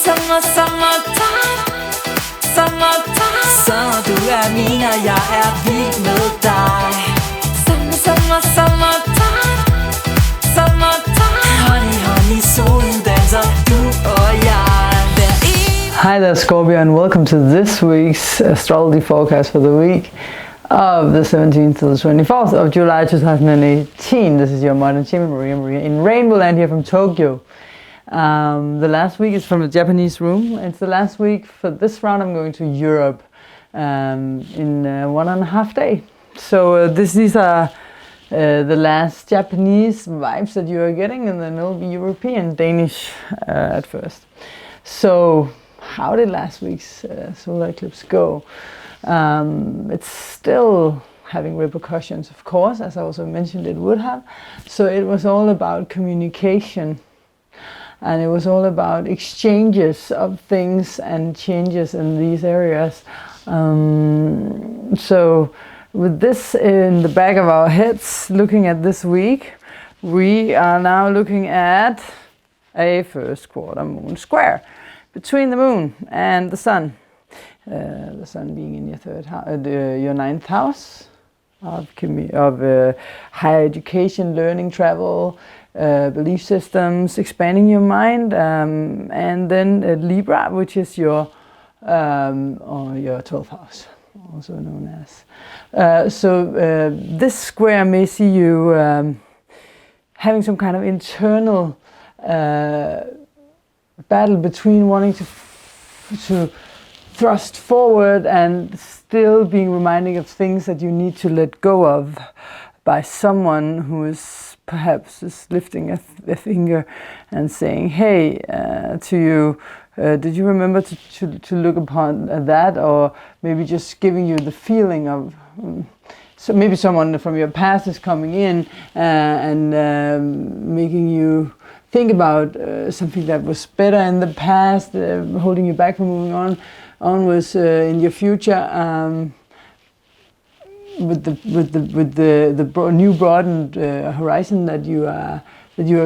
Summertime, så du min og jeg vild med dig. Summertime, honey, solen danser, du og jeg. Hi there Scorpio, and welcome to this week's astrology forecast for the week of the 17th to the 24th of July 2018. This is your modern shaman Maria in RainbowLand here from Tokyo. The last week is from the Japanese room. It's the last week for this round. I'm going to Europe in 1.5 days. So these are the last Japanese vibes that you are getting, and then it'll be European, Danish at first. So how did last week's solar eclipse go? It's still having repercussions, of course, as I also mentioned it would have. So it was all about communication. And it was all about exchanges of things and changes in these areas. So with this in the back of our heads, looking at this week, we are now looking at a first quarter moon square between the moon and the sun. The sun being in your your 9th house of higher education, learning, travel, belief systems, expanding your mind, and then Libra, which is your 12th house, also known as. This square may see you having some kind of internal battle between wanting to thrust forward and still being reminded of things that you need to let go of by someone who is perhaps just lifting a finger and saying, hey, to you, did you remember to look upon that? Or maybe just giving you the feeling of, so maybe someone from your past is coming in and making you think about something that was better in the past, holding you back from moving onwards in your future. With the new broadened horizon that you are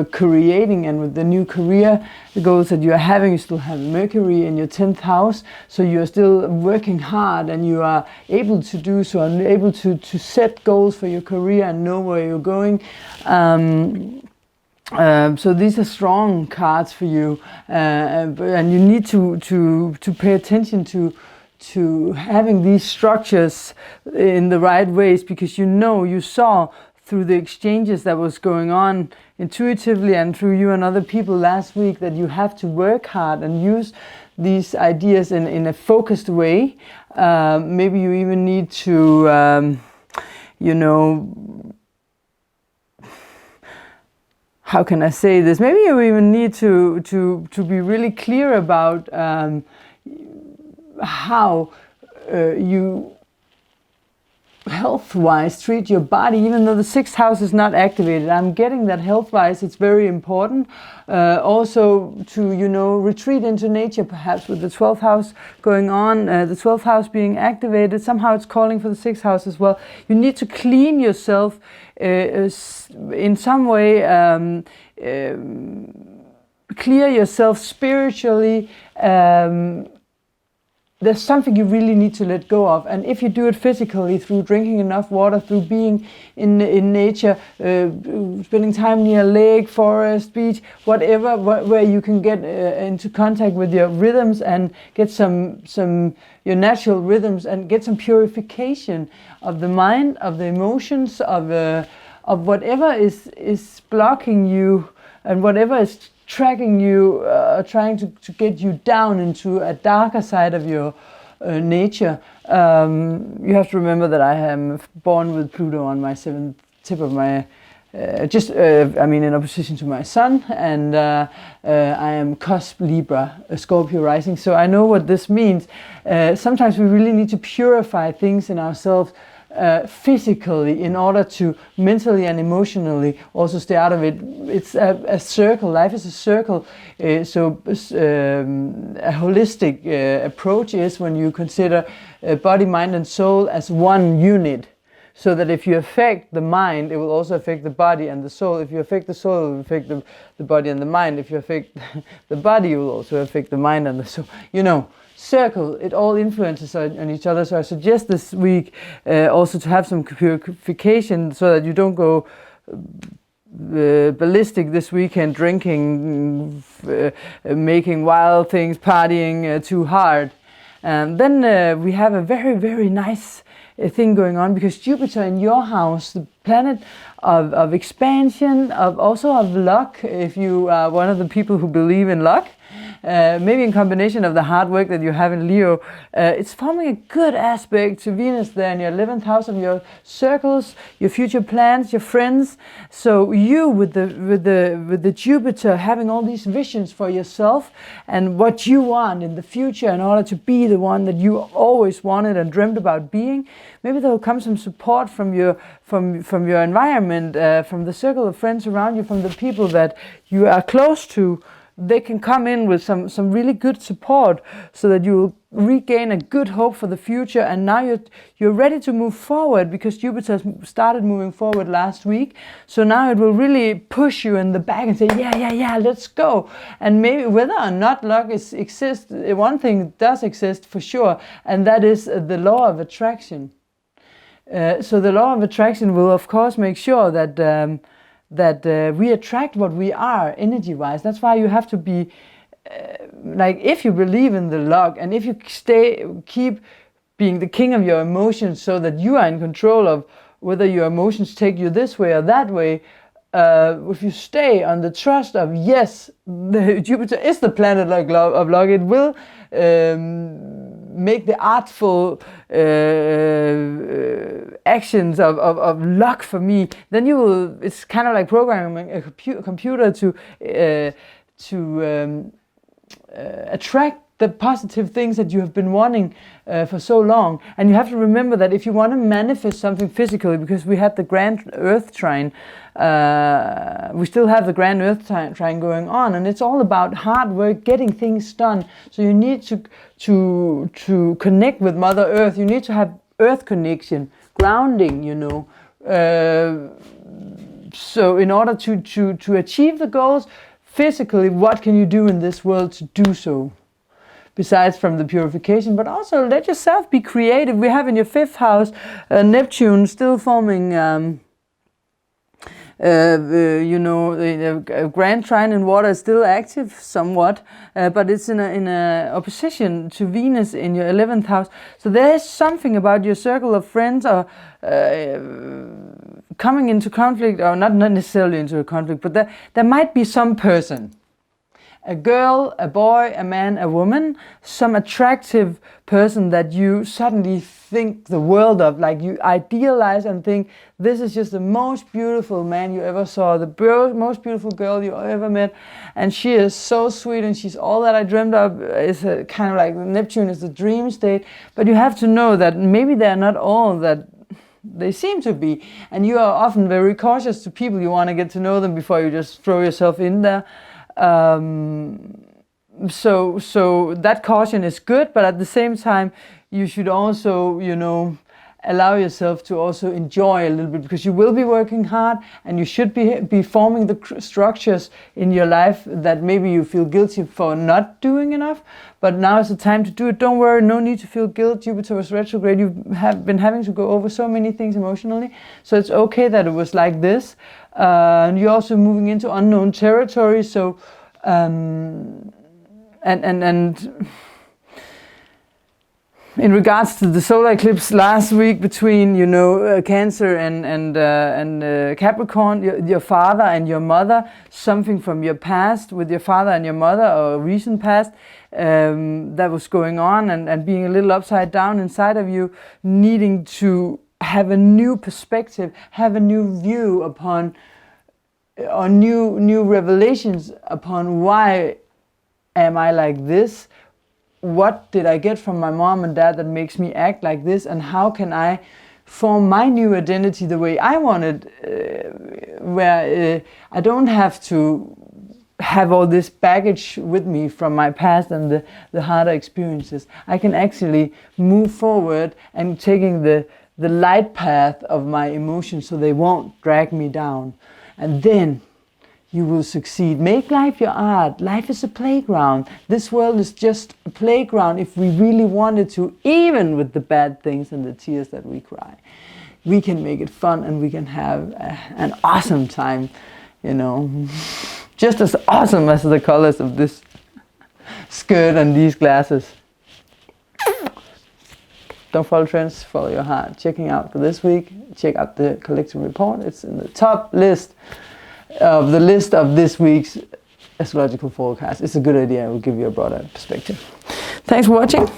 creating, and with the new career goals that you are having, you still have Mercury in your 10th house, so you are still working hard, and you are able to do so, and able to set goals for your career and know where you're going. So these are strong cards for you, and you need to pay attention to having these structures in the right ways, because you saw through the exchanges that was going on intuitively and through you and other people last week that you have to work hard and use these ideas in a focused way. Maybe you even need to, how can I say this? Maybe you even need to be really clear about how you health-wise treat your body, even though the 6th house is not activated. I'm getting that health-wise it's very important. Also to, retreat into nature, perhaps with the 12th house going on, the 12th house being activated. Somehow it's calling for the 6th house as well. You need to clean yourself in some way, clear yourself spiritually. There's something you really need to let go of, and if you do it physically, through drinking enough water, through being in nature, spending time near a lake, forest, beach, whatever, where you can get into contact with your rhythms and get some your natural rhythms, and get some purification of the mind, of the emotions, of whatever is blocking you, and whatever is tracking you, trying to get you down into a darker side of your nature. You have to remember that I am born with Pluto on my 7th tip of my, in opposition to my sun, and I am cusp Libra, a Scorpio rising, so I know what this means. Sometimes we really need to purify things in ourselves physically in order to mentally and emotionally also stay out of it. It's a circle. Life is a circle. A holistic approach is when you consider body, mind and soul as one unit. so that if you affect the mind, it will also affect the body and the soul. If you affect the soul, it will affect the body and the mind. If you affect the body, it will also affect the mind and the soul. You know, circle, it all influences on each other. So I suggest this week also to have some purification, so that you don't go ballistic this weekend, drinking, making wild things, partying too hard. Then we have a very, very nice thing going on, because Jupiter in your house, the planet of expansion, also of luck, if you are one of the people who believe in luck, maybe in combination of the hard work that you have in Leo, it's forming a good aspect to Venus there in your 11th house of your circles, your future plans, your friends. So you with the Jupiter having all these visions for yourself and what you want in the future in order to be the one that you always wanted and dreamt about being. Maybe there will come some support from your environment, from the circle of friends around you, from the people that you are close to. They can come in with some really good support, so that you will regain a good hope for the future. And now you're ready to move forward, because Jupiter started moving forward last week. So now it will really push you in the back and say, yeah, let's go. And maybe whether or not luck exists, one thing does exist for sure, and that is the law of attraction. So the law of attraction will, of course, make sure that we attract what we are energy-wise. That's why you have to be like, if you believe in the luck, and if you keep being the king of your emotions, so that you are in control of whether your emotions take you this way or that way. If you stay on the trust of, yes, Jupiter is the planet of luck, it will make the artful actions of luck for me, then you will, it's kind of like programming a computer to attract the positive things that you have been wanting for so long. And you have to remember that if you want to manifest something physically, because we had the grand Earth trine, we still have the grand Earth trine going on, and it's all about hard work, getting things done. So you need to connect with Mother Earth. You need to have Earth connection, grounding, you know. So in order to achieve the goals physically, what can you do in this world to do so? Besides from the purification, but also let yourself be creative. We have in your 5th house Neptune still forming, you know, the grand trine in water is still active somewhat, but it's in a opposition to Venus in your 11th house. So there's something about your circle of friends, or coming into conflict, or not necessarily into a conflict, but there might be some person. A girl, a boy, a man, a woman, some attractive person that you suddenly think the world of, like you idealize and think, this is just the most beautiful man you ever saw, the most beautiful girl you ever met, and she is so sweet and she's all that I dreamed of. It's kind of like Neptune is the dream state, but you have to know that maybe they're not all that they seem to be, and you are often very cautious to people. You want to get to know them before you just throw yourself in there. So that caution is good, but at the same time you should also, you know, allow yourself to also enjoy a little bit, because you will be working hard, and you should be forming the structures in your life that maybe you feel guilty for not doing enough, but now is the time to do it. Don't worry, no need to feel guilt. Jupiter was retrograde. You have been having to go over so many things emotionally, so it's okay that it was like this. And you're also moving into unknown territory, so and in regards to the solar eclipse last week between, you know, Cancer and Capricorn, your father and your mother, something from your past with your father and your mother, or recent past, that was going on, and being a little upside down inside of you, needing to have a new perspective, have a new view upon, or new revelations upon, why am I like this? What did I get from my mom and dad that makes me act like this? And how can I form my new identity the way I wanted, where I don't have to have all this baggage with me from my past and the harder experiences. I can actually move forward and taking the the light path of my emotions so they won't drag me down. And then you will succeed. Make life your art. Life is a playground. This world is just a playground if we really wanted to, even with the bad things and the tears that we cry. We can make it fun and we can have an awesome time, you know. Just as awesome as the colors of this skirt and these glasses. Don't follow trends, follow your heart. Checking out for this week, check out the collective report. It's in the top list of this week's astrological forecast. It's a good idea. It will give you a broader perspective. Thanks for watching.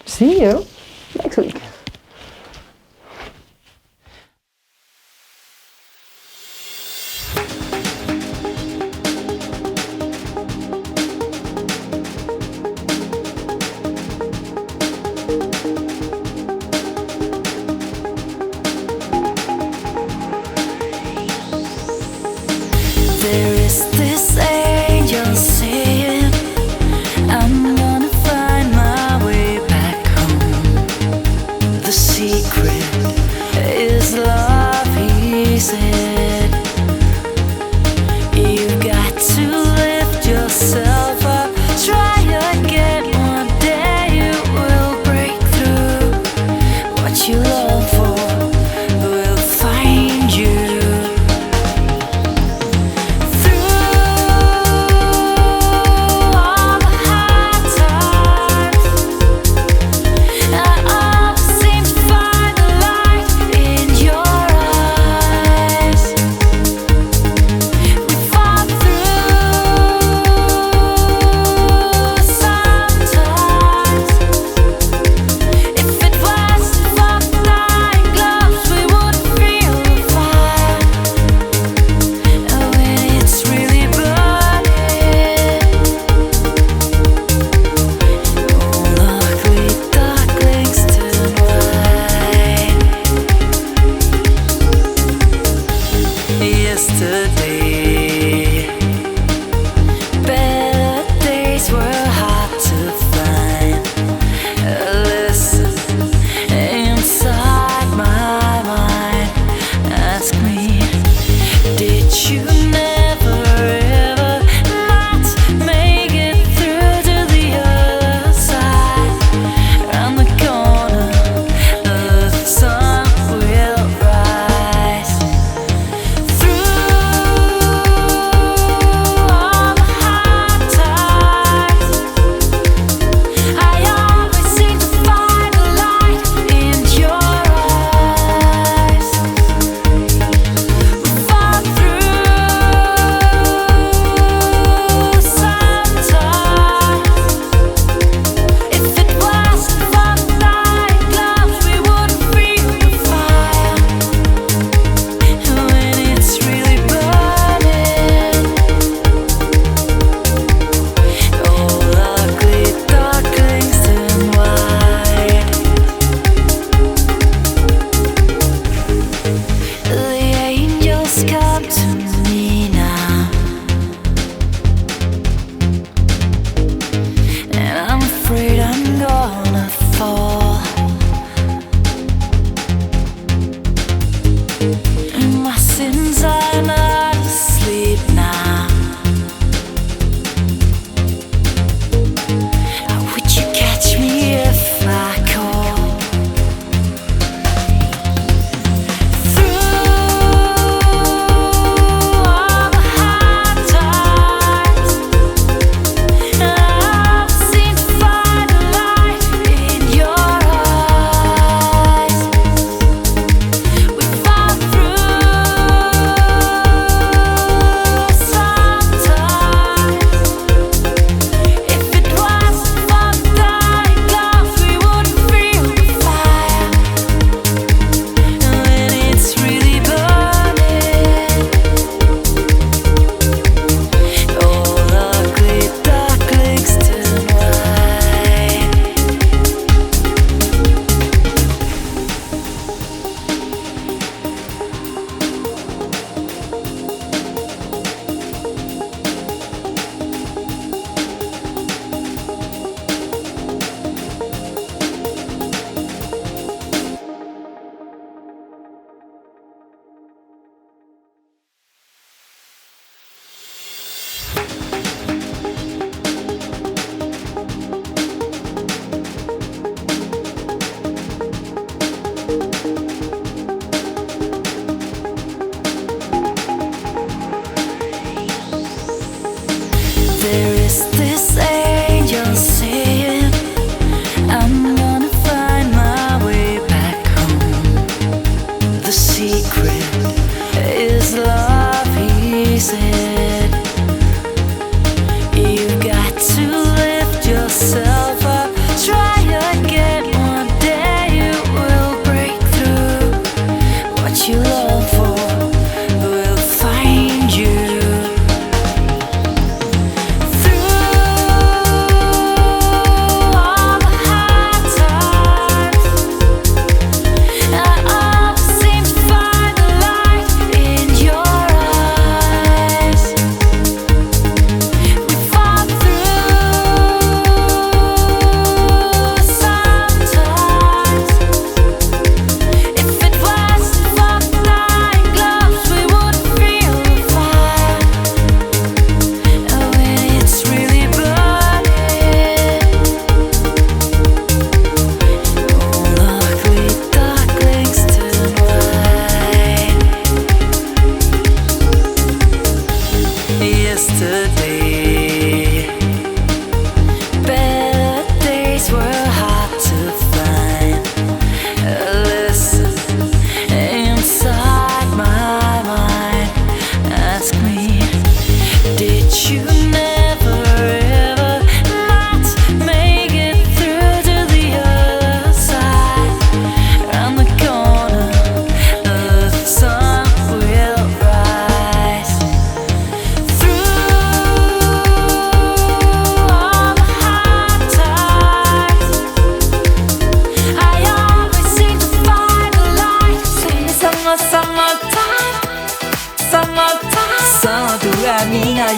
See you next week. There is this angel saying I'm gonna find my way back home.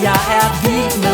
jeg er vild med